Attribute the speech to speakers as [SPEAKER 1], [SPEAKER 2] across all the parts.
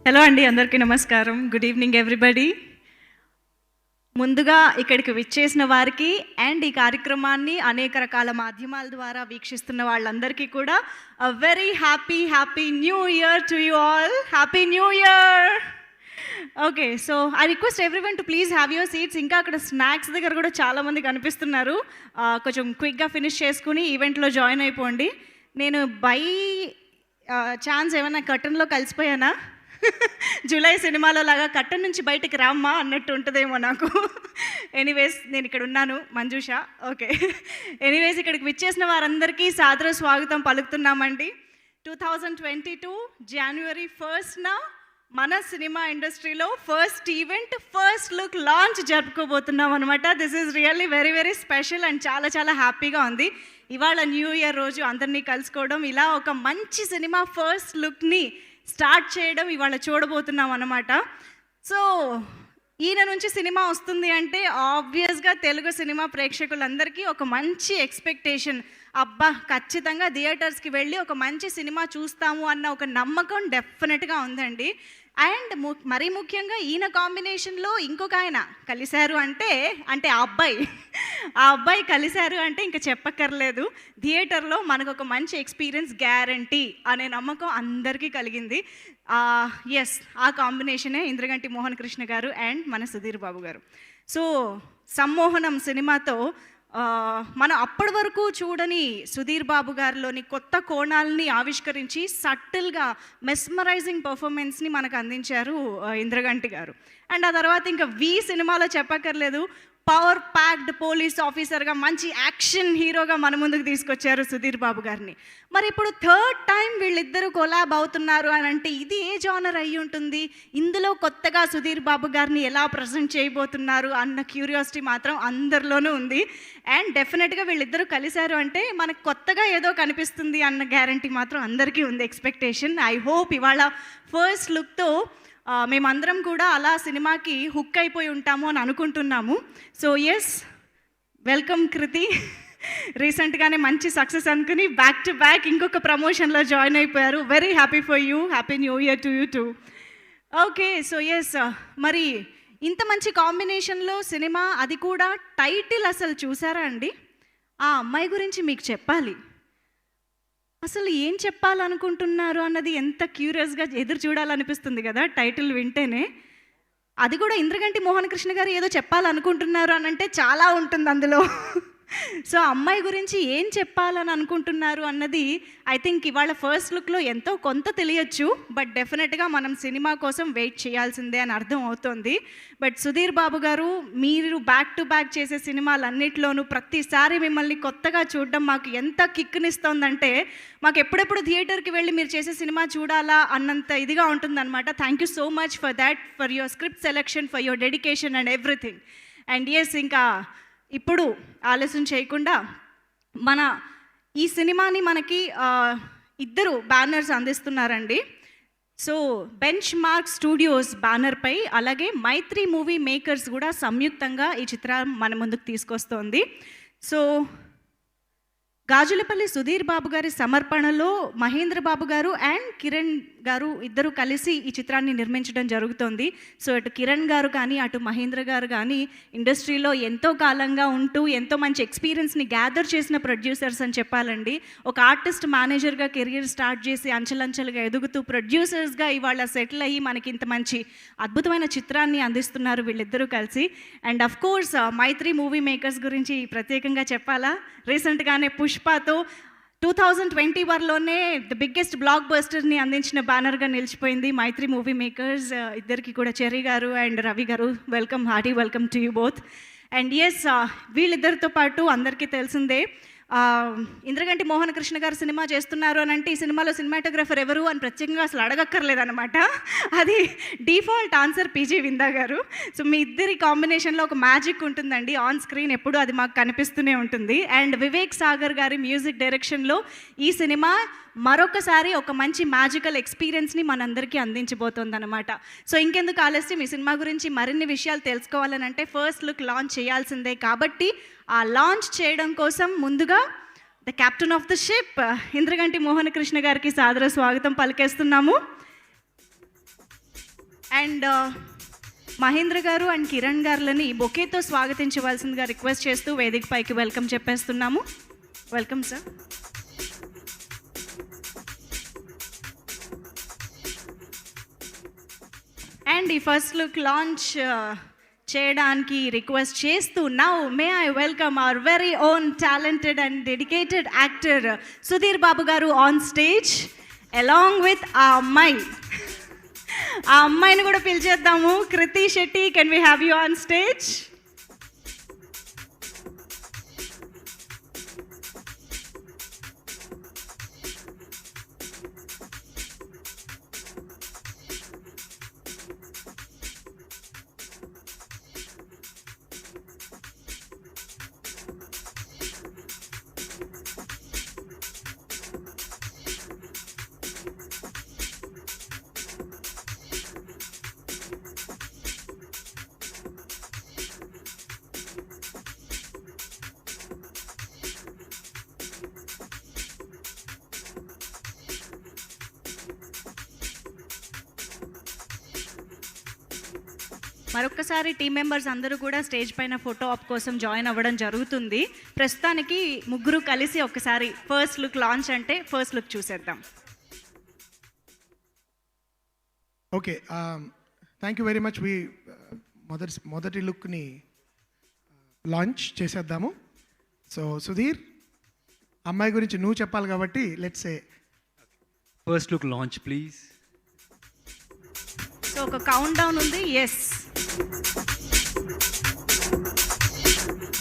[SPEAKER 1] Hello అండి, అందరికీ నమస్కారం. Good evening everybody. ముందుగా ఇక్కడికి విచ్చేసిన వారికి అండ్ ఈ కార్యక్రమాన్ని అనేక రకాల మాధ్యమాల ద్వారా వీక్షిస్తున్న వాళ్ళందరికీ కూడా very happy new year to you all. Happy new year. Okay, so I request everyone to please have your seats. ఇంకా అక్కడ స్నాక్స్ దగ్గర కూడా చాలామంది కనిపిస్తున్నారు. కొంచెం క్విక్గా ఫినిష్ చేసుకుని ఈవెంట్లో జాయిన్ అయిపోండి. నేను బై ఛాన్స్ ఏమైనా కర్టన్లో కలిసిపోయానా? జూలై సినిమాలో లాగా కట్టన్ నుంచి బయటికి రామ్మా అన్నట్టు ఉంటుందేమో నాకు. ఎనీవేస్, నేను ఇక్కడ ఉన్నాను, మంజుష. ఓకే, ఎనీవేస్, ఇక్కడికి విచ్చేసిన వారందరికీ సాదర స్వాగతం పలుకుతున్నామండి. 2022 January 1st మన సినిమా ఇండస్ట్రీలో first event, first look launch జరుపుకోబోతున్నాం అనమాట. This is really very special and చాలా హ్యాపీగా ఉంది. ఇవాళ న్యూ ఇయర్ రోజు అందరినీ కలుసుకోవడం, ఇలా ఒక మంచి సినిమా ఫస్ట్ లుక్ని స్టార్ట్ చేయడం ఇవాళ చూడబోతున్నాం అన్నమాట. సో ఈయన నుంచి సినిమా వస్తుంది అంటే ఆబ్వియస్గా తెలుగు సినిమా ప్రేక్షకులందరికీ ఒక మంచి ఎక్స్పెక్టేషన్. అబ్బా, ఖచ్చితంగా థియేటర్స్కి వెళ్ళి ఒక మంచి సినిమా చూస్తాము అన్న ఒక నమ్మకం డెఫినెట్గా ఉందండి. అండ్ మరీ ముఖ్యంగా ఈయన కాంబినేషన్లో ఇంకొక ఆయన కలిశారు అంటే ఆ అబ్బాయి కలిశారు అంటే ఇంకా చెప్పక్కర్లేదు. థియేటర్లో మనకు ఒక మంచి ఎక్స్పీరియన్స్ గ్యారంటీ అనే నమ్మకం అందరికీ కలిగింది. ఎస్, ఆ కాంబినేషనే ఇంద్రగంటి మోహన్ కృష్ణ గారు అండ్ మన సుధీర్ బాబు గారు. సో సమ్మోహనం సినిమాతో మనం అప్పటి వరకు చూడని సుధీర్ బాబు గారిలోని కొత్త కోణాలని ఆవిష్కరించి సటిల్గా మెస్మరైజింగ్ పర్ఫార్మెన్స్ని మనకు అందించారు ఇంద్రగంటి గారు. అండ్ ఆ తర్వాత ఇంకా సినిమాలో చెప్పక్కర్లేదు, పవర్ ప్యాక్డ్ పోలీస్ ఆఫీసర్గా మంచి యాక్షన్ హీరోగా మన ముందుకు తీసుకొచ్చారు సుధీర్ బాబు గారిని. మరి ఇప్పుడు థర్డ్ టైం వీళ్ళిద్దరూ కొలాబ్ అవుతున్నారు అని అంటే ఇది ఏ జానర్ అయ్యి ఉంటుంది? ఇందులో కొత్తగా సుధీర్ బాబు గారిని ఎలా ప్రజెంట్ చేయబోతున్నారు అన్న క్యూరియాసిటీ మాత్రం అందరిలోనూ ఉంది. అండ్ డెఫినెట్గా వీళ్ళిద్దరూ కలిశారు అంటే మనకు కొత్తగా ఏదో కనిపిస్తుంది అన్న గ్యారంటీ మాత్రం అందరికీ ఉంది, ఎక్స్పెక్టేషన్. ఐ హోప్ ఇవాళ ఫస్ట్ లుక్తో మేమందరం కూడా అలా సినిమాకి హుక్ అయిపోయి ఉంటాము అని అనుకుంటున్నాము. సో ఎస్, వెల్కమ్ కృతి. రీసెంట్గానే మంచి సక్సెస్ అనుకుని బ్యాక్ టు బ్యాక్ ఇంకొక ప్రమోషన్లో జాయిన్ అయిపోయారు. Very happy for you. Happy new year to you too. Okay, so yes, మరి ఇంత మంచి కాంబినేషన్లో సినిమా, అది కూడా టైటిల్ అసలు చూసారా అండి? ఆ అమ్మాయి గురించి మీకు చెప్పాలి. అసలు ఏం చెప్పాలనుకుంటున్నారు అన్నది ఎంత క్యూరియస్గా ఎదురు చూడాలనిపిస్తుంది కదా టైటిల్ వింటేనే. అది కూడా ఇంద్రగంటి మోహన్ కృష్ణ గారు ఏదో చెప్పాలనుకుంటున్నారు అని అంటే చాలా ఉంటుంది అందులో. సో అమ్మాయి గురించి ఏం చెప్పాలని అనుకుంటున్నారు అన్నది ఐ థింక్ ఇవాళ ఫస్ట్ లుక్లో ఎంతో కొంత తెలియచ్చు. బట్ డెఫినెట్గా మనం సినిమా కోసం వెయిట్ చేయాల్సిందే అని అర్థం అవుతుంది. బట్ సుధీర్ బాబు గారు, మీరు బ్యాక్ టు బ్యాక్ చేసే సినిమాలన్నిట్లోనూ ప్రతిసారి మిమ్మల్ని కొత్తగా చూడడం మాకు ఎంత కిక్నిస్తోందంటే, మాకు ఎప్పుడెప్పుడు థియేటర్కి వెళ్ళి మీరు చేసే సినిమా చూడాలా అన్నంత ఇదిగా ఉంటుందన్నమాట. Thank you so much for that, for your script selection, for your dedication and everything. And yes, ఇంకా ఇప్పుడు ఆలస్యం చేయకుండా మన ఈ సినిమాని మనకి ఇద్దరు బ్యానర్స్ అందిస్తున్నారండి. సో బెంచ్ మార్క్ స్టూడియోస్ బ్యానర్పై, అలాగే మైత్రి మూవీ మేకర్స్ కూడా సంయుక్తంగా ఈ చిత్రం మన ముందుకు తీసుకొస్తోంది. సో గాజులపల్లి సుధీర్ బాబు గారి సమర్పణలో మహేంద్ర బాబు గారు అండ్ కిరణ్ గారు ఇద్దరు కలిసి ఈ చిత్రాన్ని నిర్మించడం జరుగుతోంది. సో అటు కిరణ్ గారు కానీ అటు మహేంద్ర గారు కానీ ఇండస్ట్రీలో ఎంతో కాలంగా ఉంటూ ఎంతో మంచి ఎక్స్పీరియన్స్ని గ్యాదర్ చేసిన ప్రొడ్యూసర్స్ అని చెప్పాలండి. ఒక ఆర్టిస్ట్ మేనేజర్గా కెరియర్ స్టార్ట్ చేసి అంచెలంచెలుగా ఎదుగుతూ ప్రొడ్యూసర్స్గా ఇవాళ సెటిల్ అయ్యి మనకి ఇంత మంచి అద్భుతమైన చిత్రాన్ని అందిస్తున్నారు వీళ్ళిద్దరూ కలిసి. And of course Mythri movie makers గురించి ప్రత్యేకంగా చెప్పాలా, రీసెంట్గానే పుష్పతో 2021లోనే ద బిగ్గెస్ట్ బ్లాక్ బస్టర్ని అందించిన బ్యానర్గా నిలిచిపోయింది మైత్రి మూవీ మేకర్స్. ఇద్దరికి కూడా చెర్రీ గారు and Ravi garu welcome, hearty welcome to you both. And yes, వీళ్ళిద్దరితో పాటు అందరికీ తెలిసిందే ఇంద్రగంటి మోహన కృష్ణ గారు సినిమా చేస్తున్నారు అని అంటే ఈ సినిమాలో సినిమాటోగ్రఫర్ ఎవరు అని ప్రత్యేకంగా అసలు అడగక్కర్లేదన్నమాట. అది డిఫాల్ట్ ఆన్సర్ పీజీ విందా గారు. సో మీ ఇద్దరి కాంబినేషన్లో ఒక మ్యాజిక్ ఉంటుందండి ఆన్ స్క్రీన్, ఎప్పుడు అది మాకు కనిపిస్తూనే ఉంటుంది. అండ్ వివేక్ సాగర్ గారి మ్యూజిక్ డైరెక్షన్లో ఈ సినిమా మరొకసారి ఒక మంచి మ్యాజికల్ ఎక్స్పీరియన్స్ని మనందరికీ అందించబోతోందన్నమాట. సో ఇంకెందుకు ఆలస్యం, ఈ సినిమా గురించి మరిన్ని విషయాలు తెలుసుకోవాలనంటే ఫస్ట్ లుక్ లాంచ్ చేయాల్సిందే. కాబట్టి ఆ లాంచ్ చేయడం కోసం ముందుగా the captain of the ship Indraganti Mohana Krishna గారికి సాదర స్వాగతం పలికేస్తున్నాము. అండ్ మహేంద్ర గారు అండ్ కిరణ్ గారులని బొకేతో స్వాగతించవలసిందిగా రిక్వెస్ట్ చేస్తూ వేదిక పైకి వెల్కమ్ చెప్పేస్తున్నాము. Welcome sir. అండ్ ఈ ఫస్ట్ లుక్ లాంచ్ చేయడానికి రిక్వెస్ట్ చేస్తూ now may I welcome our very own talented and dedicated actor Sudheer Babu garu on stage along with ఆ అమ్మాయిని కూడా పిలిచేద్దాము. Krithi Shetty, can we have you on stage? మరొక్కసారి టీం మెంబర్స్ అందరూ కూడా స్టేజ్ పైన ఫోటో ఆప్ కోసం జాయిన్ అవ్వడం జరుగుతుంది. ప్రస్తుతానికి ముగ్గురు కలిసి ఒకసారి ఫస్ట్ లుక్ లాంచ్ అంటే ఫస్ట్ లుక్ చూసేద్దాం.
[SPEAKER 2] Okay, thank you very much. మొదటి లుక్ని లాంచ్ చేసేద్దాము. సో సుధీర్, అమ్మాయి గురించి నువ్వు చెప్పాలి కాబట్టి let's say
[SPEAKER 3] first look launch please.
[SPEAKER 1] So ఒక కౌంట్ డౌన్ ఉంది. Yes,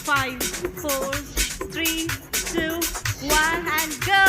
[SPEAKER 1] 5, 4, 3, 2, 1 and go.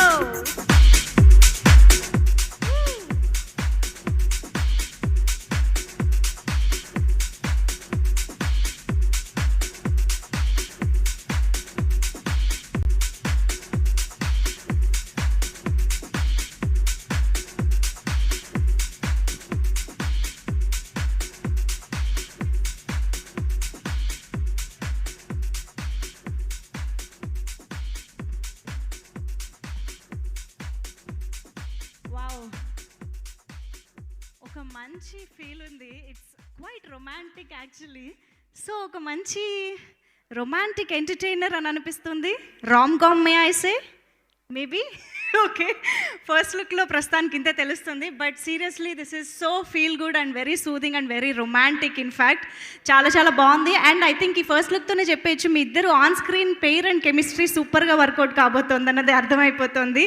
[SPEAKER 1] ఒక మంచి ఫీల్ ఉంది. It's quite romantic actually. So ఒక మంచి రొమాంటిక్ ఎంటర్టైనర్ అని అనిపిస్తుంది. Rom com may I say maybe. Okay, first లుక్లో ప్రస్తుతానికి ఇంతే తెలుస్తుంది. But seriously this is so feel good and very soothing and very romantic. In fact చాలా చాలా బాగుంది. అండ్ ఐ థింక్ ఈ ఫస్ట్ లుక్తోనే చెప్పేయచ్చు మీ ఇద్దరు on screen pair and chemistry సూపర్గా వర్కౌట్ కాబోతుంది అన్నది అర్థమైపోతుంది.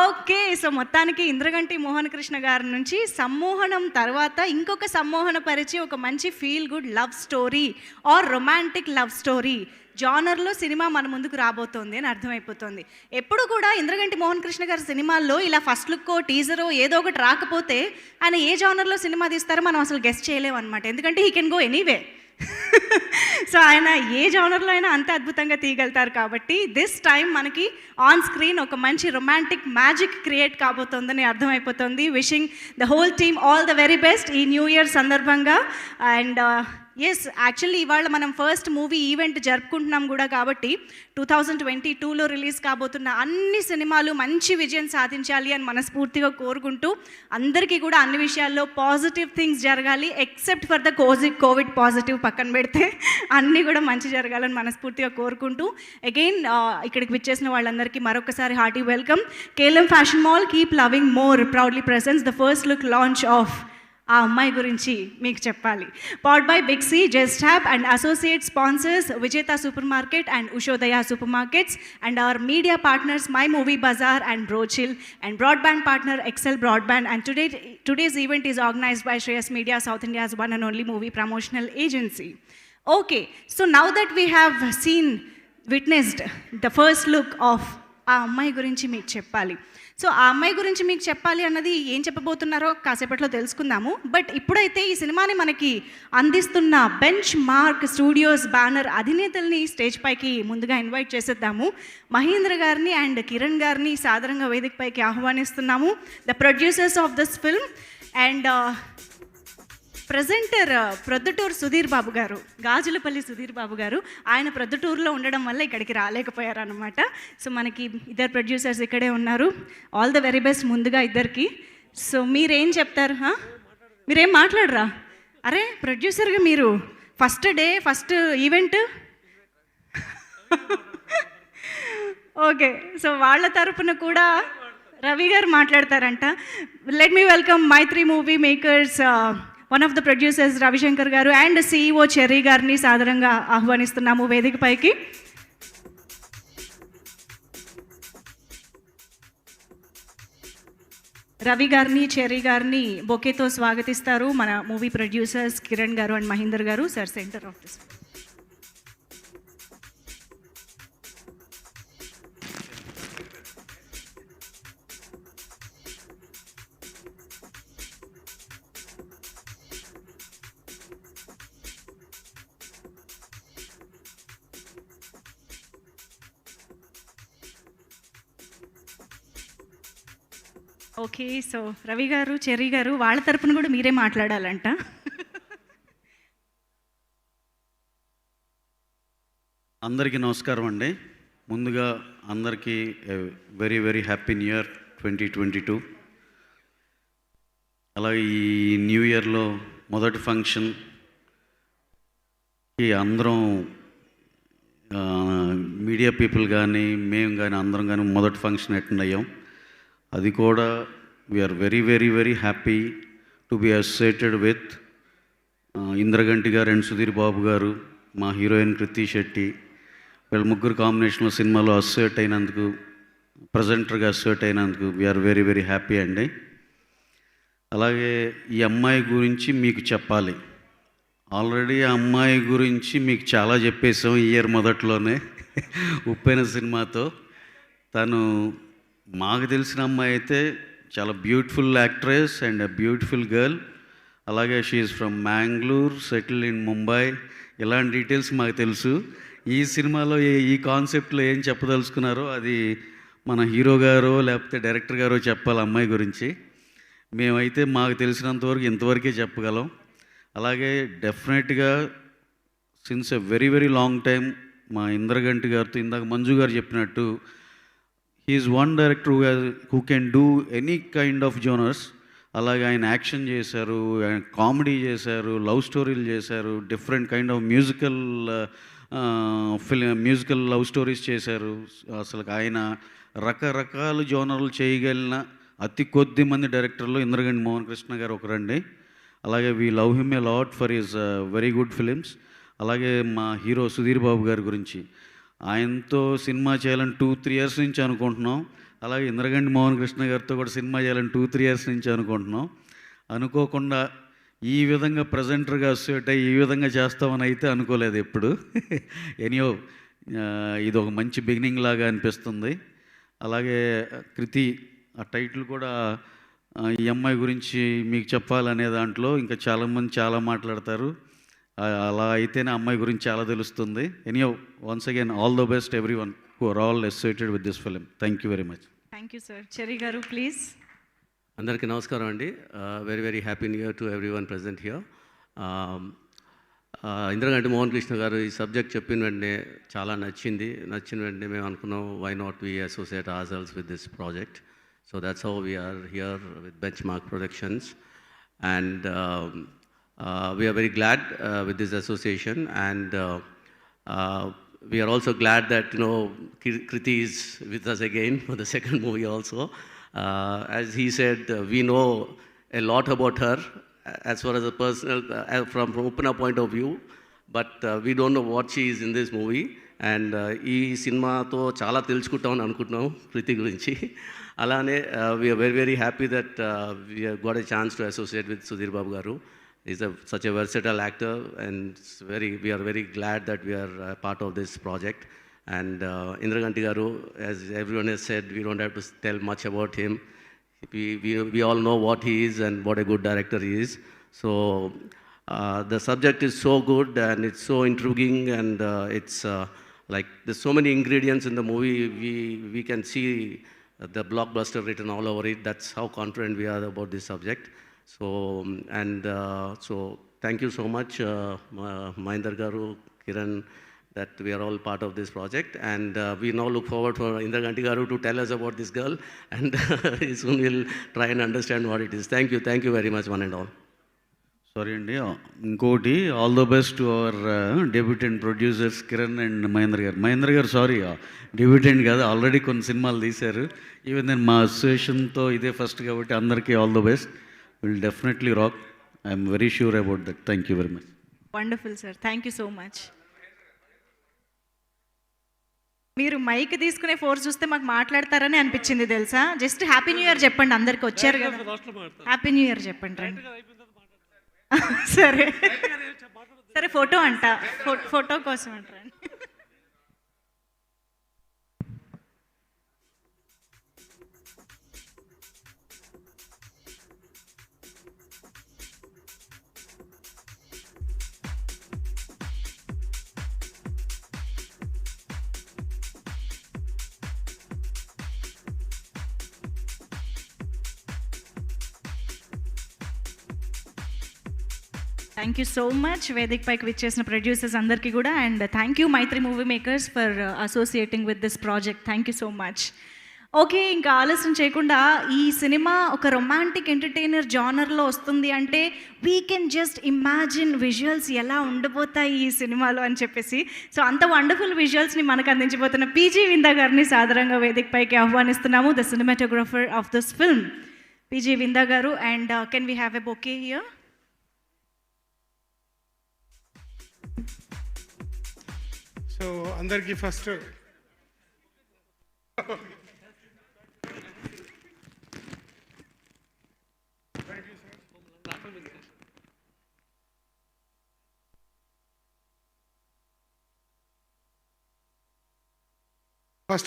[SPEAKER 1] ఓకే, సో మొత్తానికి ఇంద్రగంటి మోహన కృష్ణ గారి నుంచి సమ్మోహనం తర్వాత ఇంకొక సమ్మోహన పరిచి ఒక మంచి feel good love story or romantic love story జానర్లో సినిమా మన ముందుకు రాబోతోంది అని అర్థమైపోతుంది. ఎప్పుడు కూడా ఇంద్రగంటి మోహన్ కృష్ణ గారి సినిమాల్లో ఇలా ఫస్ట్ లుక్కో టీజరో ఏదో ఒకటి రాకపోతే ఆయన ఏ జానర్లో సినిమా తీస్తారో మనం అసలు గెస్ట్ చేయలేము అనమాట. ఎందుకంటే he can go anyway. So ఆయన ఏ జానర్లో అయినా అంత అద్భుతంగా తీయగలుగుతారు. కాబట్టి దిస్ టైం మనకి ఆన్ స్క్రీన్ ఒక మంచి రొమాంటిక్ మ్యాజిక్ క్రియేట్ కాబోతోందని అర్థమైపోతుంది. Wishing the whole team all the very best ఈ న్యూ ఇయర్ సందర్భంగా. అండ్ ఎస్, యాక్చువల్లీ ఇవాళ మనం ఫస్ట్ మూవీ ఈవెంట్ జరుపుకుంటున్నాం కూడా కాబట్టి 2022లో రిలీజ్ కాబోతున్న అన్ని సినిమాలు మంచి విజయం సాధించాలి అని మనస్ఫూర్తిగా కోరుకుంటూ అందరికీ కూడా అన్ని విషయాల్లో పాజిటివ్ థింగ్స్ జరగాలి, except for the Covid positive పక్కన పెడితే అన్నీ కూడా మంచి జరగాలని మనస్ఫూర్తిగా కోరుకుంటూ అగైన్ ఇక్కడికి విచ్చేసిన వాళ్ళందరికీ మరొకసారి hearty welcome. KLM fashion mall keep loving more proudly presents the first look launch of Aa Ammayi గురించి మీకు చెప్పాలి. పవర్డ్ బై బిగ్ సి, జస్ట్ హ్యాప్ and associate sponsors Vijetha supermarket and Ushodaya supermarkets and our media partners my movie bazaar and బ్రోచిల్ and broadband partner excel broadband and today's event is organized by Shreyas Media, South India's one and only movie promotional agency. Okay, so now that we have witnessed the first look of ఆ అమ్మాయి గురించి మీకు చెప్పాలి. So ఆ అమ్మాయి గురించి మీకు చెప్పాలి అన్నది ఏం చెప్పబోతున్నారో కాసేపట్లో తెలుసుకుందాము. బట్ ఇప్పుడైతే ఈ సినిమాని మనకి అందిస్తున్న బెంచ్ మార్క్ స్టూడియోస్ బ్యానర్ అధినేతల్ని స్టేజ్ పైకి ముందుగా ఇన్వైట్ చేసేద్దాము. మహేంద్ర గారిని అండ్ కిరణ్ గారిని సాదరంగా వేదిక పైకి ఆహ్వానిస్తున్నాము. The producers of this film and presenter Proddaturu Sudheer Babu garu, Gajulapalli Sudheer Babu గారు. ఆయన ప్రొద్దుటూరులో ఉండడం వల్ల ఇక్కడికి రాలేకపోయారు అనమాట. సో మనకి ఇద్దరు ప్రొడ్యూసర్స్ ఇక్కడే ఉన్నారు. ఆల్ ద వెరీ బెస్ట్ ముందుగా ఇద్దరికి. సో మీరేం చెప్తారు? మీరేం మాట్లాడరా? అరే ప్రొడ్యూసర్గా మీరు ఫస్ట్ ఈవెంట్ ఓకే. సో వాళ్ళ తరపున కూడా రవి గారు మాట్లాడతారంట. Let me welcome Mythri movie makers one of the producers Ravishankar garu and CEO cherry గారిని సాదరంగా ఆహ్వానిస్తున్నాము వేదిక పైకి. రవి గారిని, చెర్రీ గారిని బొకేతో స్వాగతిస్తారు మన మూవీ ప్రొడ్యూసర్స్ కిరణ్ గారు అండ్ మహేందర్ గారు. Sir centre of this. Okay, so Ravi గారు, చెర్రీ గారు వాళ్ళ తరపున కూడా మీరే మాట్లాడాలంట.
[SPEAKER 4] అందరికీ నమస్కారం అండి. ముందుగా అందరికీ very very happy new year 2022. అలాగే ఈ న్యూ ఇయర్లో మొదటి ఫంక్షన్కి అందరం మీడియా పీపుల్ కానీ మేము కానీ అందరం కానీ మొదటి ఫంక్షన్ అటెండ్ అయ్యాం. అది కూడా we are very very very happy to be associated with Indraganti garu and Sudheer Babu గారు, మా హీరోయిన్ కృతి శెట్టి. వీళ్ళ ముగ్గురు కాంబినేషన్లో సినిమాలో అసోసియేట్ అయినందుకు, ప్రజెంటర్గా అసోసియేట్ అయినందుకు వీఆర్ వెరీ వెరీ హ్యాపీ అండి. అలాగే ఈ అమ్మాయి గురించి మీకు చెప్పాలి. ఆల్రెడీ ఆ అమ్మాయి గురించి మీకు చాలా చెప్పేసాం ఈ ఇయర్ మొదట్లోనే ఉప్పెన సినిమాతో. తను మాకు తెలిసిన అమ్మాయి అయితే చాలా beautiful actress and beautiful girl. అలాగే she's from Mangalore, settle in Mumbai. ఇలాంటి డీటెయిల్స్ మాకు తెలుసు. ఈ సినిమాలో ఈ కాన్సెప్ట్లో ఏం చెప్పదలుచుకున్నారో అది మన హీరో గారో లేకపోతే డైరెక్టర్ గారో చెప్పాలి అమ్మాయి గురించి. మేమైతే మాకు తెలిసినంతవరకు ఇంతవరకే చెప్పగలం. అలాగే డెఫినెట్గా since a very very long time మా ఇంద్రగంటి గారితో ఇందాక మంజు గారు చెప్పినట్టు he's one director who can do any kind of జోనర్స్. అలాగే ఆయన యాక్షన్ చేశారు, ఆయన కామెడీ చేశారు, లవ్ స్టోరీలు చేశారు, different kind of musical love stories చేశారు. అసలు ఆయన రకరకాల జోనర్లు చేయగలిగిన అతి కొద్ది మంది డైరెక్టర్లు ఇంద్రగంటి మోహన్ కృష్ణ గారు ఒకరండి. అలాగే we love him a lot for his very good films. అలాగే మా హీరో సుధీర్ బాబు గారి గురించి ఆయనతో సినిమా చేయాలని 2-3 ఇయర్స్ నుంచి అనుకుంటున్నాం. అలాగే ఇంద్రగంటి మోహన్ కృష్ణ గారితో కూడా సినిమా చేయాలని 2-3 ఇయర్స్ నుంచి అనుకుంటున్నాం. అనుకోకుండా ఈ విధంగా ప్రజెంటర్గా అసోసియేట్ అయ్యి ఈ విధంగా చేస్తామని అయితే అనుకోలేదు ఎప్పుడు. ఎనియో ఇది ఒక మంచి బిగినింగ్ లాగా అనిపిస్తుంది. అలాగే కృతి ఆ టైటిల్ కూడా ఈ అమ్మాయి గురించి మీకు చెప్పాలనే దాంట్లో ఇంకా చాలామంది చాలా మాట్లాడతారు. అలా అయితేనే అమ్మాయి గురించి చాలా తెలుస్తుంది. Anyway once again all the best everyone who are all associated with this film. Thank you very much.
[SPEAKER 1] Thank you, sir. Cherry garu, please.
[SPEAKER 5] అందరికీ నమస్కారం అండి. Very very happy new year to every one present here.
[SPEAKER 4] Indraganti Mohan Krishna గారు ఈ subject చెప్పిన వెంటనే చాలా నచ్చిన వెంటనే మేము అనుకున్నాం why not we associate ourselves with this project. So that's how we are here with Benchmark Productions, and we are very glad with this association, and we are also glad that Kriti is with us again for the second movie also. As he said, we know a lot about her as far as a personal, from opener point of view, but we don't know what she is in this movie. And ఈ సినిమాతో చాలా తెలుసుకుంటామని అనుకుంటున్నాం కృతి గురించి. అలానే we are very very happy that we are got a chance to associate with Sudheer Babu garu. Is such a versatile actor, and we are very glad that we are part of this project. And Indraganti garu, as everyone has said, we don't have to tell much about him. We all know what he is and what a good director he is. So the subject is so good and it's so intriguing, and it's like there's so many ingredients in the movie. We can see the blockbuster written all over it. That's how confident we are about this subject. So so thank you so much, Mahinder garu, Kiran, that we are all part of this project, and we now look forward for Indraganti garu to tell us about this girl, and soon we'll try and understand what it is. Thank you very much, one and all.
[SPEAKER 5] Sorry అండి, ఇంకోటి all the best to our debutante producers Kiran and Mahendra garu sorry debutante కాదు, already కొన్ని సినిమాలు తీశారు. Even నేను మా అసోసియేషన్తో ఇదే first కాబట్టి అందరికీ all the best. Will definitely rock. I'm very sure about that. Thank you very much.
[SPEAKER 1] Wonderful sir, thank you so much. మీరు మైక్ తీసుకునే ఫోర్స్ చూస్తే మాకు మాట్లాడతారని అనిపించింది తెలుసా. జస్ట్ హ్యాపీ న్యూ ఇయర్ చెప్పండి, అందరికి వచ్చారు కదా. హ్యాపీ న్యూ ఇయర్ చెప్పండి రండి. సరే సరే, ఫోటో అంట, ఫోటో కోసం అంటారా? థ్యాంక్ యూ సో మచ్ వేదిక పైకి విచ్చేసిన ప్రొడ్యూసర్స్ అందరికీ కూడా, and thank you Mythri movie makers for associating with this project. Thank you so much. Okay, ఇంకా ఆలస్యం చేయకుండా ఈ సినిమా ఒక రొమాంటిక్ ఎంటర్టైనర్ జానర్లో వస్తుంది అంటే we can just imagine visuals ఎలా ఉండబోతాయి ఈ సినిమాలో అని చెప్పేసి. సో అంత వండర్ఫుల్ విజువల్స్ని మనకు అందించబోతున్న పీజీ విందా గారిని సాదరంగా వేదిక పైకి ఆహ్వానిస్తున్నాము, the cinematographer of this film. PG Vinda garu, and can we have a bouquet here?
[SPEAKER 2] So అందరికీ ఫస్ట్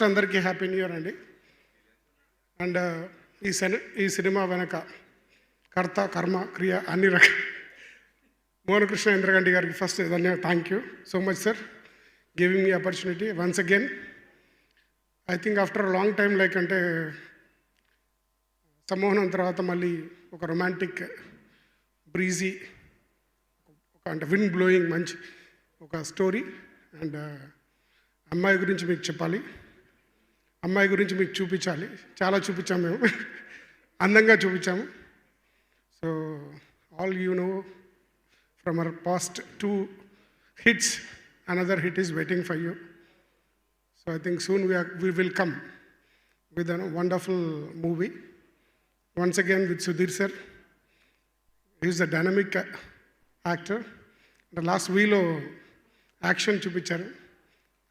[SPEAKER 2] అందరికీ హ్యాపీ న్యూ ఇయర్ అండి. అండ్ ఈ సినిమా వెనక కర్త కర్మ క్రియ అన్ని రకాల మోహన్ కృష్ణ ఇంద్రగంటి గారికి first thank you so much sir, giving me opportunity once again. I think after long time, like అంటే సమ్మోహనం తర్వాత మళ్ళీ ఒక రొమాంటిక్ బ్రీజీ, అంటే విండ్ బ్లోయింగ్ మంచి ఒక స్టోరీ. అండ్ అమ్మాయి గురించి మీకు చెప్పాలి, అమ్మాయి గురించి మీకు చూపించాలి. చాలా చూపించాము మేము, అందంగా చూపించాము. So all you know from our past 2 hits, another hit is waiting for you. So I think soon we will come with a wonderful movie. Once again with Sudhir sir. He is a dynamic actor. The last వీలో action చూపించారు,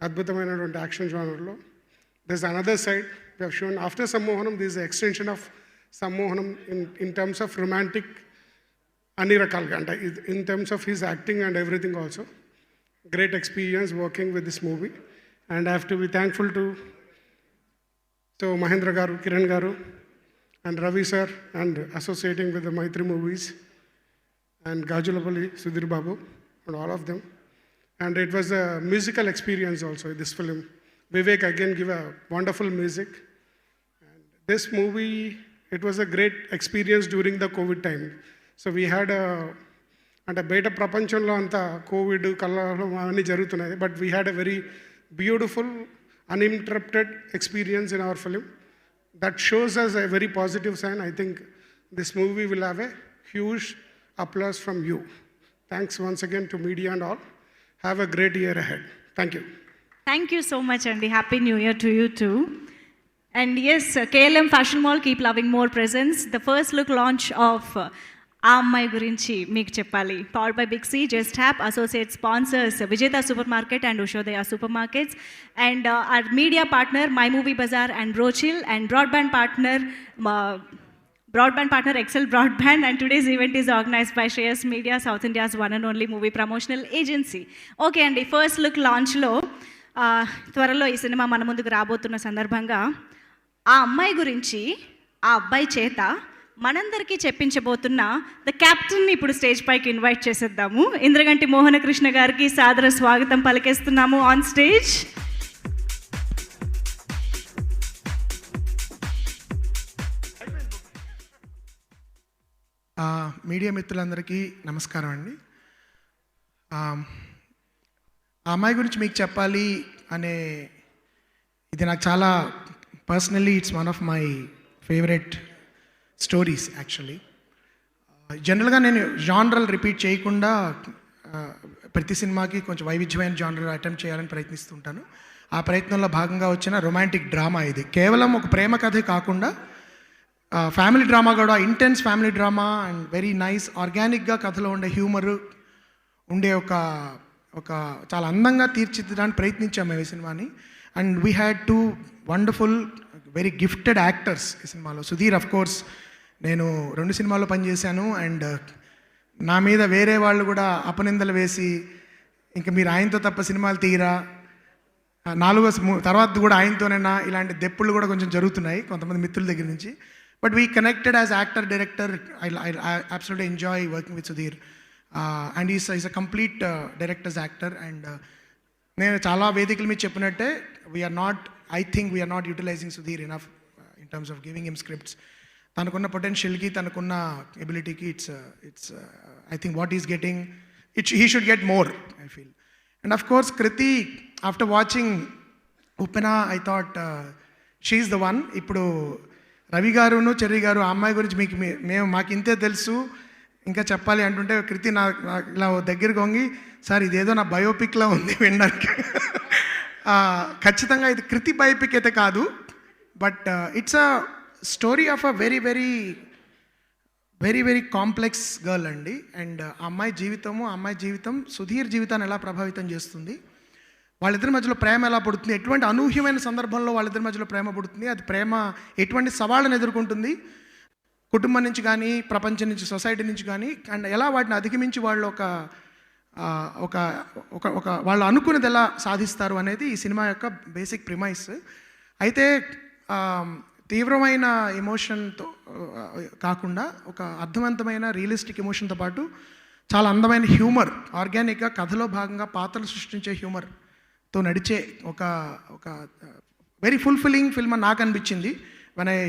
[SPEAKER 2] అద్భుతమైనటువంటి action జానర్లో. There's another side we have shown after Sammohanam. This is an extension of Sammohanam in terms of romantic అన్ని రకాలుగా, అంటే in terms of his acting and everything also. Great experience working with this movie, and I have to be thankful to Mahendra garu, Kiran garu, and Ravi sir, and associating with the Maitri movies, and Gajulapalli, Sudhir Babu, and all of them. And it was a musical experience also in this film. Vivek again give a wonderful music. And this movie, it was a great experience during the COVID time. So we had అంటే బయట ప్రపంచంలో అంతా Covid కలవడం అవన్నీ జరుగుతున్నాయి, but we had a very beautiful uninterrupted experience in our film that shows us a very positive sign. I think this movie will have a huge applause from you. Thanks once again to media and all. Have a great year ahead. Thank you.
[SPEAKER 1] Thank you so much, Andy. Happy New Year to you too. And yes, KLM Fashion Mall, keep loving more presents. The first look launch of ఆ అమ్మాయి గురించి మీకు చెప్పాలి. Powered by big C, జస్ట్ హ్యాప్, associate sponsors Vijetha supermarket and Ushodaya supermarkets, and our media partner My Movie Bazaar and Rochil, and broadband partner Excel Broadband, and today's event is organized by Shreyas Media, South India's one and only movie promotional agency. Okay అండి, first look లాంచ్లో త్వరలో ఈ cinema మన ముందుకు రాబోతున్న సందర్భంగా ఆ అమ్మాయి గురించి ఆ అబ్బాయి చేత మనందరికీ చెప్పించబోతున్న ద క్యాప్టెన్ని ఇప్పుడు స్టేజ్ పైకి ఇన్వైట్ చేసేద్దాము. ఇంద్రగంటి మోహనకృష్ణ గారికి సాదర స్వాగతం పలికేస్తున్నాము ఆన్ స్టేజ్.
[SPEAKER 6] మీడియా మిత్రులందరికీ నమస్కారం అండి. ఆ అమ్మాయి గురించి మీకు చెప్పాలి అనే ఇది నాకు చాలా personally it's one of my favourite stories actually. జనరల్గా నేను జానరల్ రిపీట్ చేయకుండా ప్రతి సినిమాకి కొంచెం వైవిధ్యమైన జానర్ అటెంప్ట్ చేయాలని ప్రయత్నిస్తుంటాను. ఆ ప్రయత్నంలో భాగంగా వచ్చిన రొమాంటిక్ డ్రామా ఇది. కేవలం ఒక ప్రేమ కథే కాకుండా ఫ్యామిలీ డ్రామా కూడా, intense family drama and very nice ఆర్గానిక్గా కథలో ఉండే హ్యూమరు ఉండే ఒక చాలా అందంగా తీర్చిదిద్దడానికి ప్రయత్నించాము మేము ఈ సినిమాని. And we had two wonderful very gifted actors ఈ సినిమాలో. సుధీర్ అఫ్ కోర్స్ నేను 2 సినిమాల్లో పనిచేశాను, అండ్ నా మీద వేరే వాళ్ళు కూడా అపనిందలు వేసి ఇంకా మీరు ఆయనతో తప్ప సినిమాలు తీయరా, 4వ తర్వాత కూడా ఆయనతోనైనా, ఇలాంటి దెప్పులు కూడా కొంచెం జరుగుతున్నాయి కొంతమంది మిత్రుల దగ్గర నుంచి. But we connected as actor director. I absolutely enjoy working with Sudhir. And he's a complete director's actor. And నేను చాలా వేదికల మీద చెప్పినట్టే I think we are not utilizing Sudhir enough in terms of giving him scripts. తనకున్న పొటెన్షియల్కి, తనకున్న ఎబిలిటీకి it's I think what he's getting, he should get more, I feel. And of course Kriti, after watching Upena, I thought she's the one. ఇప్పుడు Ravi గారును cherry గారు ఆ అమ్మాయి గురించి మాకు ఇంతే తెలుసు ఇంకా చెప్పాలి అంటుంటే కృతి నా ఇలా దగ్గరికి వంగి, సార్ ఇదేదో నా బయోపిక్లా ఉంది వినడానికి. ఖచ్చితంగా ఇది కృతి బయోపిక్ అయితే కాదు, but it's a story of a very very very very complex girl అండి. అండ్ ఆ అమ్మాయి జీవితం సుధీర్ జీవితాన్ని ఎలా ప్రభావితం చేస్తుంది, వాళ్ళిద్దరి మధ్యలో ప్రేమ ఎలా పుడుతుంది, ఎటువంటి అనూహ్యమైన సందర్భంలో వాళ్ళిద్దరి మధ్యలో ప్రేమ పుడుతుంది, అది ప్రేమ ఎటువంటి సవాళ్ళను ఎదుర్కొంటుంది కుటుంబం నుంచి కానీ, ప్రపంచం నుంచి, సొసైటీ నుంచి కానీ, అండ్ ఎలా వాటిని అధిగమించి వాళ్ళు ఒక వాళ్ళు అనుకున్నది ఎలా సాధిస్తారు అనేది ఈ సినిమా యొక్క బేసిక్ ప్రిమైస్. అయితే తీవ్రమైన ఎమోషన్తో కాకుండా ఒక అర్థవంతమైన రియలిస్టిక్ ఎమోషన్తో పాటు చాలా అందమైన హ్యూమర్, ఆర్గానిక్గా కథలో భాగంగా పాత్రలు సృష్టించే హ్యూమర్తో నడిచే ఒక వెరీ ఫుల్ఫిల్లింగ్ ఫిల్మ్ అని నాకు అనిపించింది when I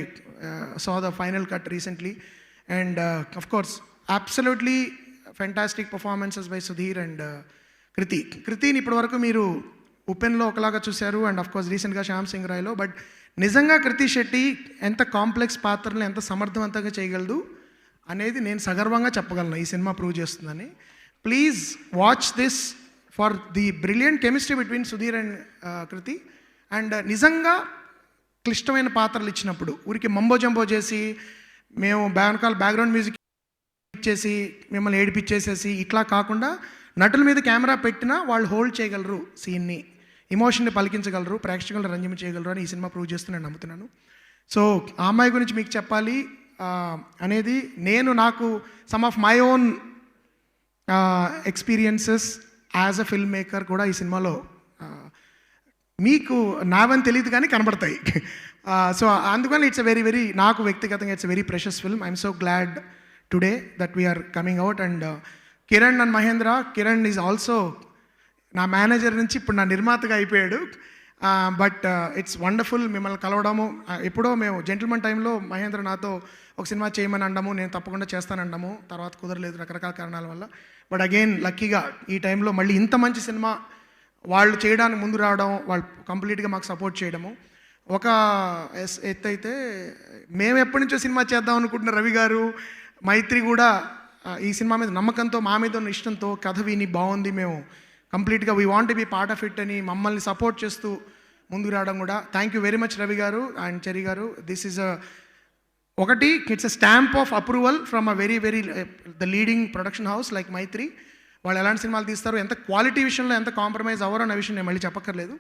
[SPEAKER 6] saw the final cut recently. And of course absolutely fantastic performances by Sudhir and Kriti. ఇప్పటి వరకు మీరు ఉపెన్లో ఒకలాగా చూశారు, అండ్ ఆఫ్ కోర్స్ రీసెంట్గా శ్యామ్ సింగ్ రాయ్లో. బట్ నిజంగా కృతి శెట్టి ఎంత కాంప్లెక్స్ పాత్రలను ఎంత సమర్థవంతంగా చేయగలదు అనేది నేను సగర్వంగా చెప్పగలను. ఈ సినిమా ప్రూవ్ చేస్తుందని. Please watch this for the brilliant chemistry between Sudheer and Krithi. And నిజంగా క్లిష్టమైన పాత్రలు ఇచ్చినప్పుడు ఊరికి మంబో జంబో చేసి మేము బ్యాక్గ్రౌండ్ మ్యూజిక్ ఇచ్చేసి మిమ్మల్ని ఏడిపించేసేసి ఇట్లా కాకుండా నటుల మీద కెమెరా పెట్టినా వాళ్ళు హోల్డ్ చేయగలరు, సీన్ని ఎమోషన్ని పలికించగలరు, ప్రేక్షకులను రంజింప చేయగలరు అని ఈ సినిమా ప్రూవ్ చేస్తూ నేను నమ్ముతున్నాను. సో ఆ అమ్మాయి గురించి మీకు చెప్పాలి అనేది నాకు some of my own experiences as a film maker కూడా ఈ సినిమాలో మీకు నావని తెలియదు కానీ కనబడతాయి. సో అందుకని ఇట్స్ వెరీ వెరీ నాకు వ్యక్తిగతంగా it's very precious film. I'm so glad today that we are coming out. And Kiran and Mahendra, Kiran is also నా మేనేజర్ నుంచి ఇప్పుడు నా నిర్మాతగా అయిపోయాడు. బట్ ఇట్స్ వండర్ఫుల్ మిమ్మల్ని కలవడము. ఎప్పుడో మేము జెంటిల్మెన్ టైంలో మహేంద్ర నాతో ఒక సినిమా చేయమని అనడము, నేను తప్పకుండా చేస్తానన్నాము. తర్వాత కుదరలేదు రకరకాల కారణాల వల్ల. బట్ అగైన్ లక్కీగా ఈ టైంలో మళ్ళీ ఇంత మంచి సినిమా వాళ్ళు చేయడానికి ముందు రావడం, వాళ్ళు కంప్లీట్గా మాకు సపోర్ట్ చేయడము ఒక ఎత్తు అయితే, మేము ఎప్పటి నుంచో సినిమా చేద్దాం అనుకుంటున్న రవి గారు, మైత్రి కూడా ఈ సినిమా మీద నమ్మకంతో, మా మీద ఉన్న ఇష్టంతో కథ విని బాగుంది, మేము కంప్లీట్గా we want be part of it అని మమ్మల్ని సపోర్ట్ చేస్తూ ముందుకు రావడం కూడా thank you very much Ravi garu and Cherry garu. This is ఒకటి, it's a stamp of approval from a very very the leading production house like Mythri. వాళ్ళు ఎలాంటి సినిమాలు తీస్తారు, ఎంత క్వాలిటీ విషయంలో ఎంత కాంప్రమైజ్ అవ్వరు అన్న విషయం నేను మళ్ళీ చెప్పక్కర్లేదు.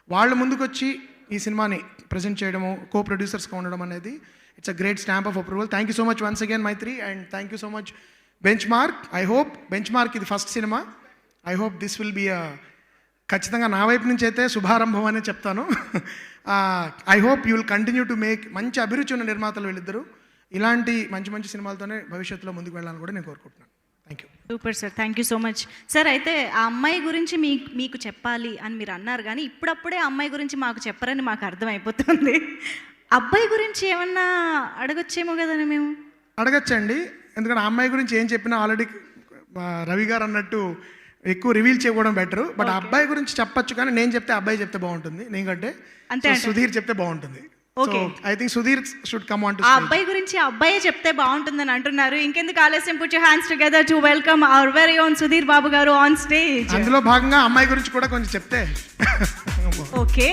[SPEAKER 6] వాళ్ళు ముందుకు వచ్చి ఈ సినిమాని ప్రజెంట్ చేయడము, కో ప్రొడ్యూసర్స్గా ఉండడం అనేది it's a great stamp of approval. Thank you so much once again Mythri, and thank you so much benchmark. I hope benchmark ఇది first cinema, I hope this will be ఖచ్చితంగా నా వైపు నుంచి అయితే శుభారంభం అనే చెప్తాను. I hope you will continue to make, మంచి అభిరుచి ఉన్న నిర్మాతలు వీళ్ళిద్దరూ ఇలాంటి మంచి మంచి సినిమాలతోనే భవిష్యత్తులో ముందుకు వెళ్ళాలని కూడా నేను కోరుకుంటున్నాను. Thank you.
[SPEAKER 1] Super sir, thank you so much sir. అయితే ఆ అమ్మాయి గురించి మీకు చెప్పాలి అని మీరు అన్నారు, కానీ ఇప్పుడప్పుడే ఆ అమ్మాయి గురించి మాకు చెప్పరని మాకు అర్థమైపోతుంది. అబ్బాయి గురించి ఏమన్నా అడగొచ్చేమో కదండి మేము?
[SPEAKER 6] అడగచ్చండి, ఎందుకంటే ఆ అమ్మాయి గురించి ఏం చెప్పినా ఆల్రెడీ రవి గారు అన్నట్టు ఎక్కువ రివీల్ చేయడం బెటర్. బట్ ఆ అబ్బాయి గురించి చెప్పొచ్చు, కానీ నేను చెప్తే అబ్బాయి చెప్తే బాగుంటుంది, నేనంటే సుధీర్ చెప్తే బాగుంటుంది.
[SPEAKER 1] Okay.
[SPEAKER 6] I think Sudheer should come on to
[SPEAKER 1] ఆ అబ్బాయి గురించి అబ్బాయే చెప్తే బాగుంటుందని అంటున్నారు. ఇంకెందుకు ఆలస్యం, put your hands together to welcome our very own Sudheer Babu garu on stage.
[SPEAKER 6] అందులో భాగంగా అమ్మాయి గురించి కూడా కొంచెం చెప్తే.
[SPEAKER 1] ఓకే,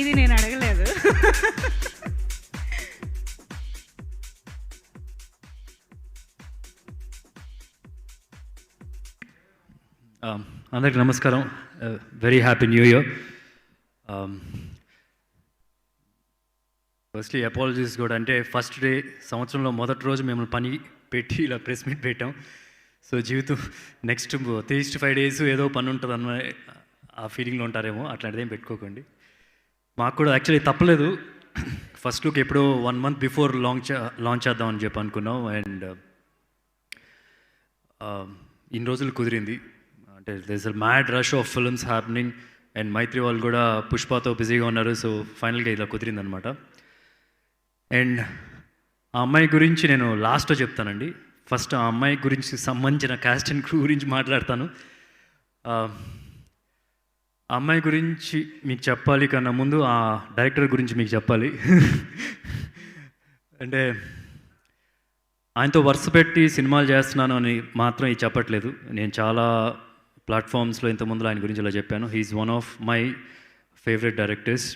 [SPEAKER 1] ఇది నేను అడగలేదు.
[SPEAKER 3] అందరికి నమస్కారం. Very happy new year. Firstly apologies కూడా, అంటే ఫస్ట్ డే సంవత్సరంలో మొదటి రోజు మిమ్మల్ని పని పెట్టి ఇలా ప్రెస్ మీట్ పెట్టాం. సో జీవితం నెక్స్ట్ 3-5 days ఏదో పని ఉంటుంది అన్న ఆ ఫీలింగ్లో ఉంటారేమో, అట్లాంటిది ఏం పెట్టుకోకండి. మాకు కూడా యాక్చువల్లీ తప్పలేదు. ఫస్ట్ లుక్ ఎప్పుడో 1 month బిఫోర్ లాంచ్ చేద్దామని చెప్పి అనుకున్నాం. అండ్ ఇన్ని రోజులు కుదిరింది. అంటే this a mad rush of films happening, and Mythri వాళ్ళు కూడా పుష్పతో బిజీగా ఉన్నారు. సో ఫైనల్గా ఇలా కుదిరిందనమాట. అండ్ ఆ అమ్మాయి గురించి నేను లాస్ట్లో చెప్తానండి. ఫస్ట్ ఆ అమ్మాయి గురించి సంబంధించిన క్యాస్ట్ అండ్ క్రూ గురించి మాట్లాడతాను. ఆ అమ్మాయి గురించి మీకు చెప్పాలి కన్నా ముందు ఆ డైరెక్టర్ గురించి మీకు చెప్పాలి. అంటే ఆయనతో వరుస పెట్టి సినిమాలు చేస్తున్నాను అని మాత్రం ఇది చెప్పట్లేదు. నేను చాలా ప్లాట్ఫామ్స్లో ఇంతకుముందు ఆయన గురించి ఇలా చెప్పాను. He's one of my favourite directors.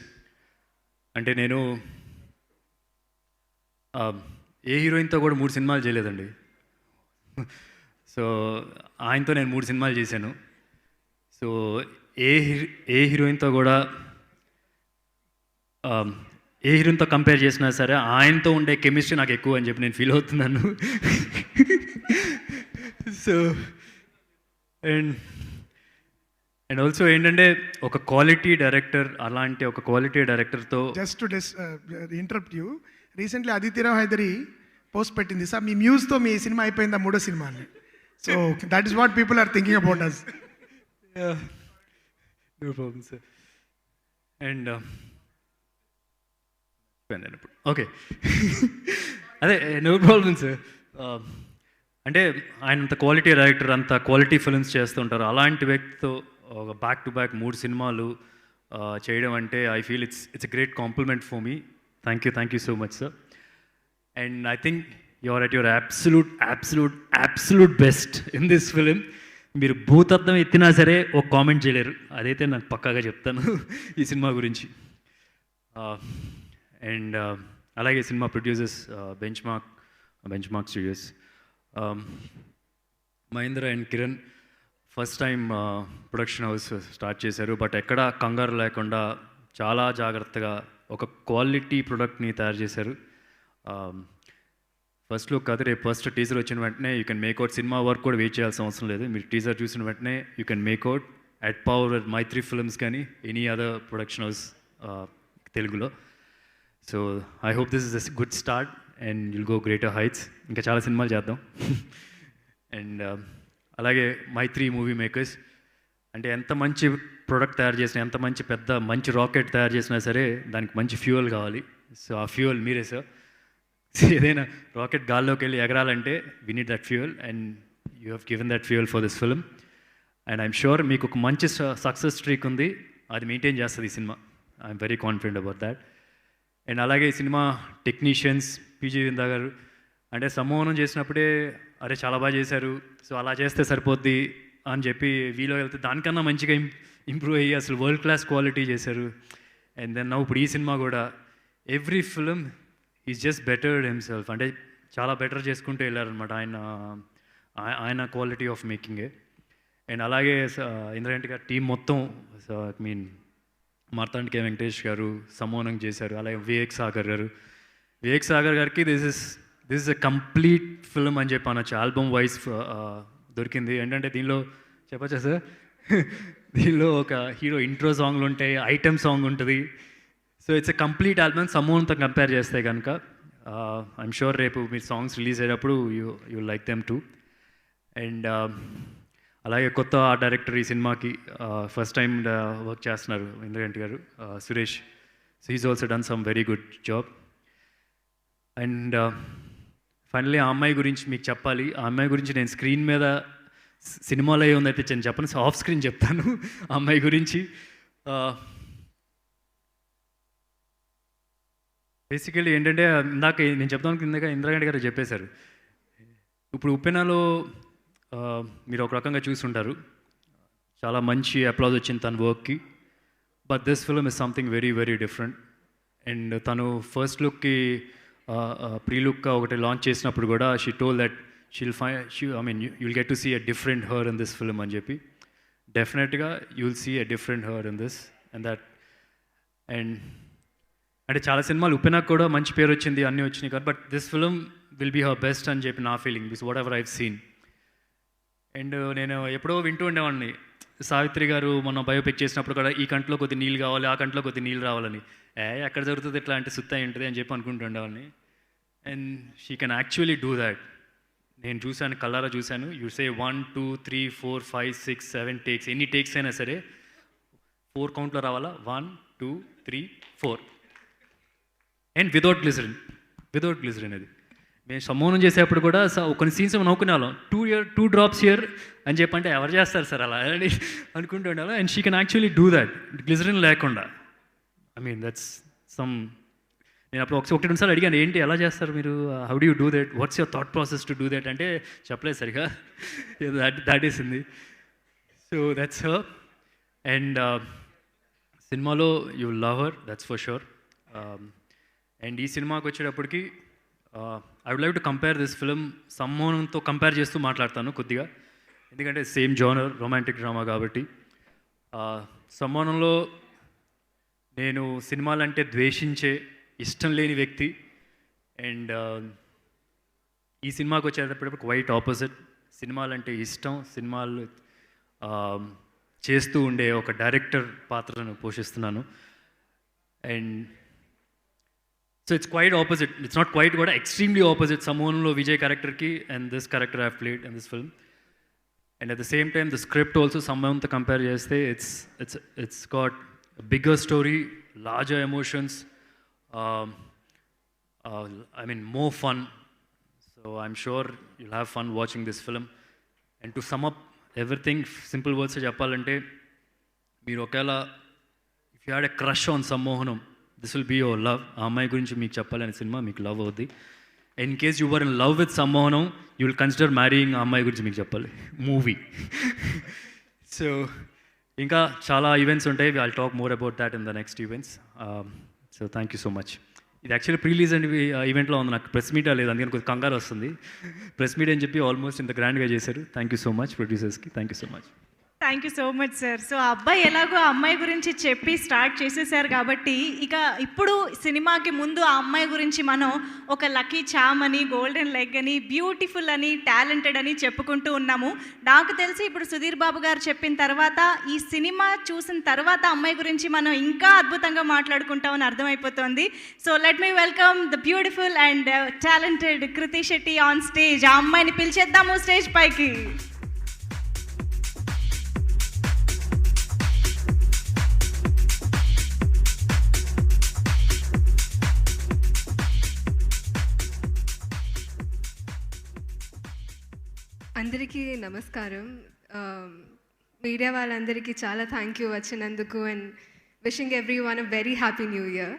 [SPEAKER 3] అంటే నేను ఏ హీరోయిన్తో కూడా 3 సినిమాలు చేయలేదండి. సో ఆయనతో నేను 3 సినిమాలు చేశాను. సో ఏ హీరోయిన్తో కూడా ఏ హీరోయిన్తో కంపేర్ చేసినా సరే ఆయనతో ఉండే కెమిస్ట్రీ నాకు ఎక్కువ అని చెప్పి నేను ఫీల్ అవుతున్నాను. సో అండ్ ఆల్సో ఏంటంటే ఒక క్వాలిటీ డైరెక్టర్, అలాంటి ఒక క్వాలిటీ డైరెక్టర్తో
[SPEAKER 6] just to interrupt you, recently Aditi Rao Hydari post పెట్టింది, సార్ మీ మ్యూజ్తో మీ సినిమా అయిపోయిందా 3వ సినిమా అని. So that is what people are thinking about us.
[SPEAKER 3] No problem sir. And okay, అదే నో ప్రాబ్లం సార్. అంటే ఆయన అంత క్వాలిటీ డైరెక్టర్, అంత క్వాలిటీ ఫిల్మ్స్ చేస్తుంటారు. అలాంటి వ్యక్తితో ఒక బ్యాక్ టు బ్యాక్ 3 సినిమాలు చేయడం అంటే I feel it's a great compliment for me. Thank you so much sir. And I think you are at your absolute best in this film. మీరు భూతత్వం ఎత్తినా సరే ఒక కామెంట్ చేయలేరు, అదైతే నాకు పక్కాగా చెప్తాను ఈ సినిమా గురించి. అండ్ అలాగే సినిమా producers benchmark studios, Mahendra and Kiran first time production house start చేశారు. బట్ ఎక్కడా కంగారు లేకుండా చాలా జాగ్రత్తగా ఒక క్వాలిటీ ప్రోడక్ట్ని తయారు చేశారు. ఫస్ట్ లుక్ కాదు, రేపు ఫస్ట్ టీజర్ వచ్చిన వెంటనే యూ కెన్ మేక్అవుట్. సినిమా వర్క్ కూడా వెయిట్ చేయాల్సిన అవసరం లేదు. మీరు టీజర్ చూసిన వెంటనే you can make out at power Mythri films కానీ ఎనీ అదర్ ప్రొడక్షన్ హౌస్ తెలుగులో. So I hope this is a good start and you'll go greater heights. ఇంకా చాలా సినిమాలు చేద్దాం. అండ్ అలాగే మైత్రి మూవీ మేకర్స్, అంటే ఎంత మంచి ప్రొడక్ట్ తయారు చేసిన, ఎంత మంచి పెద్ద మంచి రాకెట్ తయారు చేసినా సరే దానికి మంచి ఫ్యూయల్ కావాలి. సో ఆ ఫ్యూయల్ మీరే సార్. ఏదైనా రాకెట్ గాల్లోకి వెళ్ళి ఎగరాలంటే we need that fuel and you have given that fuel for this film. And I'm sure మీకు ఒక మంచి సక్సెస్ స్ట్రీక్ ఉంది, అది మెయింటైన్ చేస్తుంది ఈ cinema. I'm very confident about that. And అలాగే ఈ సినిమా టెక్నీషియన్స్ పీజీ విందా గారు అంటే సంమోహనం చేసినప్పుడే అరే చాలా బాగా చేశారు, సో అలా చేస్తే సరిపోద్ది అని చెప్పి వీలో వెళ్తే దానికన్నా మంచిగా ఇంప్రూవ్ అయ్యి అసలు వరల్డ్ క్లాస్ క్వాలిటీ చేశారు. అండ్ దెన్ ఇప్పుడు ఈ సినిమా కూడా every film is just బెటర్డ్ himself, అంటే చాలా బెటర్ చేసుకుంటూ వెళ్ళారనమాట ఆయన క్వాలిటీ ఆఫ్ మేకింగే. అండ్ అలాగే ఇంద్రగంటి గారి టీం మొత్తం ఐ మీన్ మార్తాండ్ కే వెంకటేష్ గారు సంమోహనం చేశారు, అలాగే వివేక్ సాగర్ గారికి this is a complete film అని చెప్పి అనొచ్చు. ఆల్బమ్ వైజ్ దొరికింది. ఏంటంటే దీనిలో చెప్పచ్చా సార్, దీనిలో ఒక హీరో ఇంట్రో సాంగ్లు ఉంటాయి, ఐటమ్ సాంగ్ ఉంటుంది. So it's a complete album సంమోహనంతో కంపేర్ చేస్తే కనుక. ఐఎమ్ షూర్ రేపు మీరు సాంగ్స్ రిలీజ్ అయ్యేటప్పుడు you like them too. And అలాగే కొత్త ఆర్ట్ డైరెక్టర్ ఈ సినిమాకి ఫస్ట్ టైం వర్క్ చేస్తున్నారు ఇంద్రగంటి గారు, Suresh. So is also done some very good job. And finally ఆ అమ్మాయి గురించి మీకు చెప్పాలి. ఆ అమ్మాయి గురించి నేను స్క్రీన్ మీద సినిమాలో ఏముందైతే నేను చెప్పను, ఆఫ్ స్క్రీన్ చెప్తాను ఆ అమ్మాయి గురించి. బేసికలీ ఏంటంటే ఇందాక నేను చెప్తాను, ఇంద్రగంటి గారు చెప్పేశారు. ఇప్పుడు ఉప్పెనలో మీరు ఒక రకంగా చూసుంటారు, చాలా మంచి అప్లాజ్ వచ్చింది తన వర్క్కి. But this film is something very very different. And తను ఫస్ట్ లుక్కి ప్రీ లుక్గా ఒకటి లాంచ్ చేసినప్పుడు కూడా she told that you'll get to see a different her in this film అని చెప్పి. డెఫినెట్గా you'll see a different her in this and that. And అంటే చాలా సినిమాలు ఉప్పెనకు కూడా మంచి పేరు వచ్చింది, అన్నీ వచ్చినాయి కదా, but this film will be her best అని చెప్పి నా feeling, this whatever I've seen. And నేను ఎప్పుడో వింటూ ఉండేవాడిని, సావిత్రి గారు మొన్న బయోపిక్ చేసినప్పుడు కూడా ఈ కంట్లో కొద్ది నీళ్ళు కావాలి, ఆ కంట్లో కొద్ది నీళ్ళు రావాలని. ఎక్కడ జరుగుతుంది ఇట్లా అంటే సుత్తాయి ఉంటుంది అని చెప్పి అనుకుంటూ ఉండేవాడిని. And she can actually do that. నేను చూశాను, కల్లారా చూశాను. యూ సే 1 2 3 4 5 6 7 టేక్స్, ఎన్ని టేక్స్ అయినా సరే 4 కౌంట్లో రావాలా, 1 2 3 4 అండ్ వితౌట్ గ్లిజరిన్. అది మేము సంమోహనం చేసేప్పుడు కూడా కొన్ని సీన్స్ నవ్వుకునే వాళ్ళం, 2 డ్రాప్స్ హియర్ అని చెప్పంటే ఎవరు చేస్తారు సార్ అలా అని అనుకుంటూ ఉండాలి. And she can actually do that glycerin లేకుండా. I mean that's some. నేను అప్పుడు 1-2 సార్లు అడిగాను, ఏంటి ఎలా చేస్తారు మీరు, how do you do that, what's your thought process to do that అంటే చెప్పలేదు సరిగా. దాట్ ఈస్ ఉంది. So that's her. అండ్ సినిమాలో you love her, that's for sure. And ఈ సినిమాకి వచ్చేటప్పటికి I would like to compare this film సంమోహనంతో compare చేస్తూ మాట్లాడతాను కొద్దిగా, ఎందుకంటే సేమ్ జోనర్ రొమాంటిక్ డ్రామా కాబట్టి. సంమోహనంలో నేను సినిమాలంటే ద్వేషించే, ఇష్టం లేని వ్యక్తి. అండ్ ఈ సినిమాకి వచ్చేటప్పటికి క్వైట్ ఆపోజిట్. సినిమాలంటే ఇష్టం, సినిమాలు చేస్తూ ఉండే ఒక డైరెక్టర్ పాత్రను పోషిస్తున్నాను. And so it's quite opposite, it's not quite కూడా, ఎక్స్ట్రీమ్లీ ఆపోజిట్ సంమోహనంలో విజయ్ క్యారెక్టర్కి and this character I have played in this film. And at the same time the script also సంమోహన్తో కంపేర్ చేస్తే it's got bigger story, larger emotions, I mean more fun. So I'm sure you'll have fun watching this film. And to sum up everything, simple words చెప్పాలంటే, మీరు ఒకవేళ if you had a crush on సంమోహనం, this will be your love. ఆ అమ్మాయి గురించి మీకు చెప్పాలని cinema మీకు love అవుద్ది. In case you were in love with సంమోహనం, you will consider marrying ఆ అమ్మాయి గురించి మీకు చెప్పాలి మూవీ. సో ఇంకా చాలా ఈవెంట్స్ ఉంటాయి, I'll talk more about that in the next events. So thank you so much. ఇది యాక్చువల్లీ ప్రీలీజ్ అండ్ ఈవెంట్లో ఉంది, నాకు ప్రెస్ మీట్ లేదు, అందుకని కొంచెం కంగారు వస్తుంది. ప్రెస్ మీట్ అని చెప్పి ఆల్మోస్ట్ ఇంత గ్రాండ్గా చేశారు. థ్యాంక్ యూ సో మచ్ ప్రొడ్యూసర్స్కి, thank you so much.
[SPEAKER 1] Thank you so much sir. So అబ్బాయి ఎలాగో ఆ అమ్మాయి గురించి చెప్పి స్టార్ట్ చేసేసారు కాబట్టి, ఇక ఇప్పుడు సినిమాకి ముందు ఆ అమ్మాయి గురించి మనం ఒక లక్కీ చామ్ అని, గోల్డెన్ లెగ్ అని, బ్యూటిఫుల్ అని, టాలెంటెడ్ అని చెప్పుకుంటూ ఉన్నాము. నాకు తెలిసి ఇప్పుడు సుధీర్ బాబు గారు చెప్పిన తర్వాత, ఈ సినిమా చూసిన తర్వాత అమ్మాయి గురించి మనం ఇంకా అద్భుతంగా మాట్లాడుకుంటామని అర్థమైపోతుంది. So let me welcome the beautiful and talented Krithi Shetty on stage. ఆ అమ్మాయిని పిలిచేద్దాము స్టేజ్ పైకి.
[SPEAKER 7] అందరికీ నమస్కారం. మీడియా వాళ్ళందరికీ చాలా థ్యాంక్ యూ వచ్చినందుకు and wishing every one a very happy new year.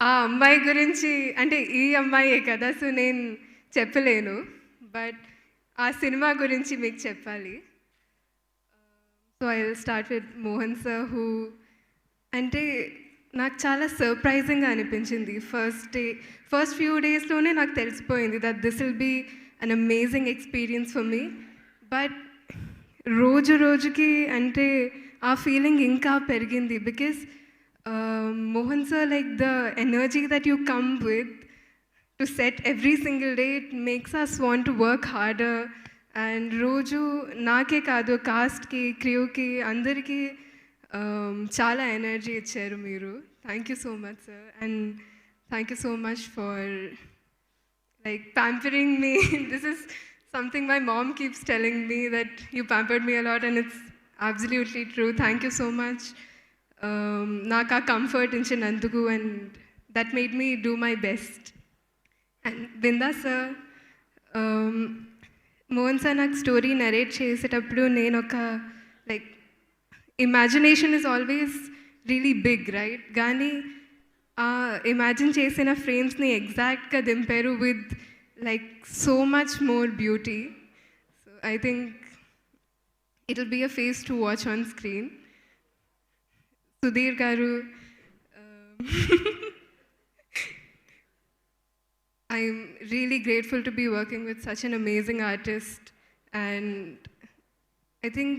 [SPEAKER 7] ఆ అమ్మాయి గురించి అంటే ఈ అమ్మాయే కదా, సో నేను చెప్పలేను, బట్ ఆ సినిమా గురించి మీకు చెప్పాలి. So I will start with Mohan sir, who అంటే నాకు చాలా సర్ప్రైజింగ్గా అనిపించింది. ఫస్ట్ ఫ్యూ డేస్లోనే నాకు తెలిసిపోయింది that this will be an amazing experience for me. But రోజుకి అంటే ఆ ఫీలింగ్ ఇంకా పెరిగింది, because Mohan sir, like the energy that you come with to set every single day, it makes us want to work harder. And రోజు నాకే కాదు, కాస్ట్కి, క్రూకి, అందరికీ చాలా ఎనర్జీ ఇచ్చారు మీరు. Thank you so much sir, and thank you so much for like pampering me. This is something my mom keeps telling me, that you pampered me a lot, and it's absolutely true. Thank you so much. Naka comfort inchinanduku, and that made me do my best. And Binda sir, Mohan sir నాకు story narrate చేసేటప్పుడు నేను ఒక like imagination is always really big, right? కానీ imagine చేసిన ఫ్రేమ్స్ని ఎగ్జాక్ట్గా దింపారు with like so much more beauty. So I think it will be a feast to watch on screen. Sudheer garu, I'm really grateful to be working with such an amazing artist, and I think,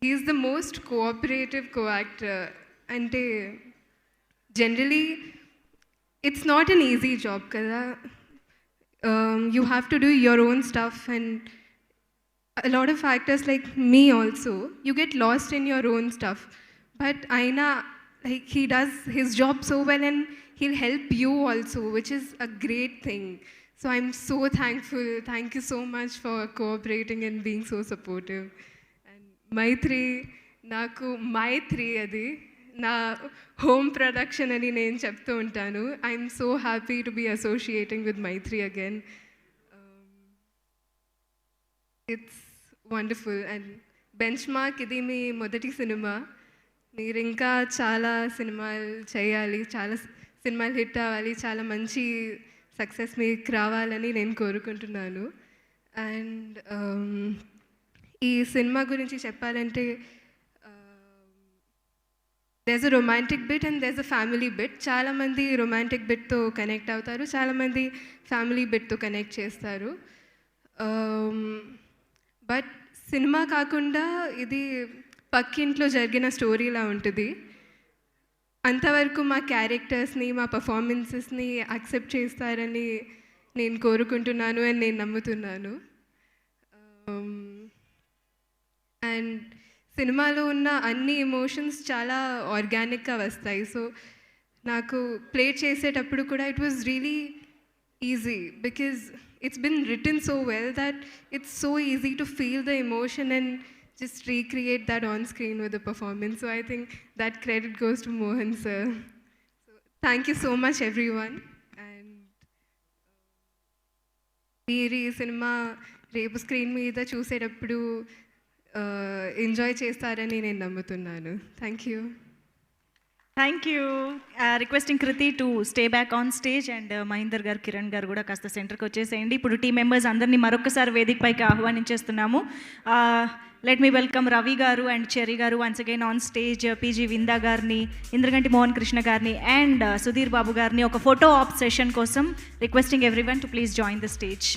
[SPEAKER 7] he's the most cooperative co-actor. And generally, it's not an easy job, kada. You have to do your own stuff, and a lot of actors like me also, you get lost in your own stuff. But Aina, like, he does his job so well, and he'll help you also, which is a great thing. So I'm so thankful. Thank you so much for cooperating and being so supportive. And Maitri adi na home production ani nenu cheptu untanu. I'm so happy to be associating with Maitri again. It's wonderful. And Benchmark idi మీ మొదటి cinema. మీరు ఇంకా చాలా సినిమాలు చేయాలి, చాలా సినిమాలు hit అవ్వాలి, చాలా మంచి సక్సెస్ మీకు రావాలని నేను కోరుకుంటున్నాను. అండ్ ఈ సినిమా గురించి చెప్పాలంటే, there's a romantic bit and there's a family bit. చాలామంది రొమాంటిక్ బిట్తో కనెక్ట్ అవుతారు, చాలామంది ఫ్యామిలీ బిట్తో కనెక్ట్ చేస్తారు. బట్ సినిమా కాకుండా ఇది పక్కింట్లో జరిగిన స్టోరీలా ఉంటుంది. అంతవరకు మా క్యారెక్టర్స్ని, మా పర్ఫార్మెన్సెస్ని యాక్సెప్ట్ చేస్తారని నేను కోరుకుంటున్నాను అండ్ నేను నమ్ముతున్నాను. అండ్ సినిమాలో ఉన్న అన్ని ఎమోషన్స్ చాలా ఆర్గానిక్గా వస్తాయి. సో నాకు ప్లే చేసేటప్పుడు కూడా it was really easy, because it's been written so well that it's so easy to feel the emotion and just recreate that on screen with the performance. So I think that credit goes to Mohan sir. So thank you so much everyone. And మీరు ఈ cinema రేపు screen మీద చూసేటప్పుడు enjoy చేస్తారని నేను నమ్ముతున్నాను. Thank you.
[SPEAKER 1] Thank you. Requesting Krithi to stay back on stage, and Mahender garu, Kiran గారు కూడా కాస్త సెంటర్కి వచ్చేసేయండి. ఇప్పుడు టీం మెంబర్స్ అందరినీ మరొకసారి వేదికపైకి ఆహ్వానించేస్తున్నాము. Let me welcome Ravi garu and Cherry garu once again on stage, PG Vinda గారిని, ఇంద్రగంటి మోహన్ కృష్ణ గారిని అండ్ సుధీర్ బాబు గారిని ఒక ఫోటో ఆప్ సెషన్ కోసం requesting everyone to please join the stage.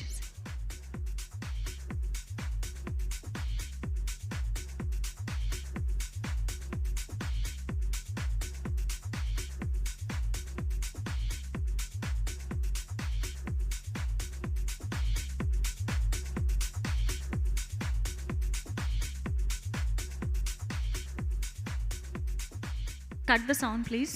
[SPEAKER 1] Cut the sound, please.